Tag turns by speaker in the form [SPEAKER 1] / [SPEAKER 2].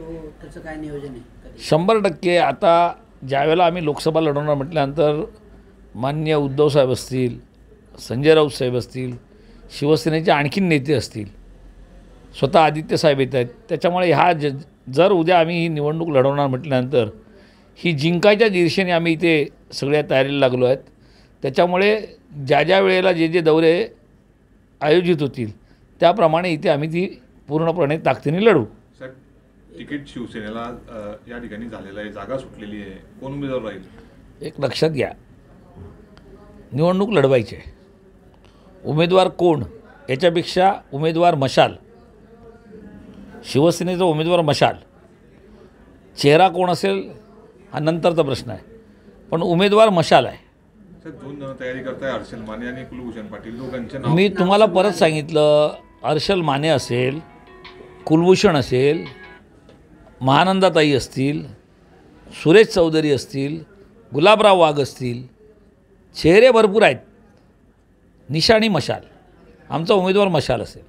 [SPEAKER 1] त्याचं काय नियोजन आहे?
[SPEAKER 2] 100% आता ज्यावेळेला आम्ही लोकसभा लढवणार म्हटल्यानंतर माननीय उद्धव साहेब असतील, संजय राऊत साहेब असतील, शिवसेनेचे आणखीन नेते असतील, स्वतः आदित्य साहेब येत आहेत. त्याच्यामुळे जर उद्या आम्ही ही निवडणूक लढवणार म्हटल्यानंतर ही जिंकायच्या दिशेने आम्ही इथे सगळ्या तयारीला लागलो आहेत. त्याच्यामुळे ज्या वेळेला जे दौरे आयोजित होतील त्याप्रमाणे इथे आम्ही ती पूर्णपणे ताकदीने लढू.
[SPEAKER 3] सर, तिकीट शिवसेनेला या ठिकाणी झालेलं आहे, जागा सुटलेली आहे, कोण उमेदवार राहील?
[SPEAKER 2] एक लक्षात घ्या, निवडणूक लढवायची आहे. उमेदवार कोण याच्यापेक्षा उमेदवार मशाल, शिवसेनेचा उमेदवार मशाल, चेहरा कोण असेल हा नंतरचा प्रश्न आहे, पण उमेदवार मशाल आहे.
[SPEAKER 3] सर, 2 जण तयारी करताय, हर्षल माने आणि कुलभूषण पाटील दोघांचे नाव.
[SPEAKER 2] मी तुम्हाला परत सांगितलं, हर्षल माने असेल, कुलभूषण असेल, महानंदाताई असतील, सुरेश चौधरी असतील, गुलाबराव वाघ असतील, चेहरे भरपूर आहेत. निशाणी मशाल, आमचा उमेदवार मशाल असेल.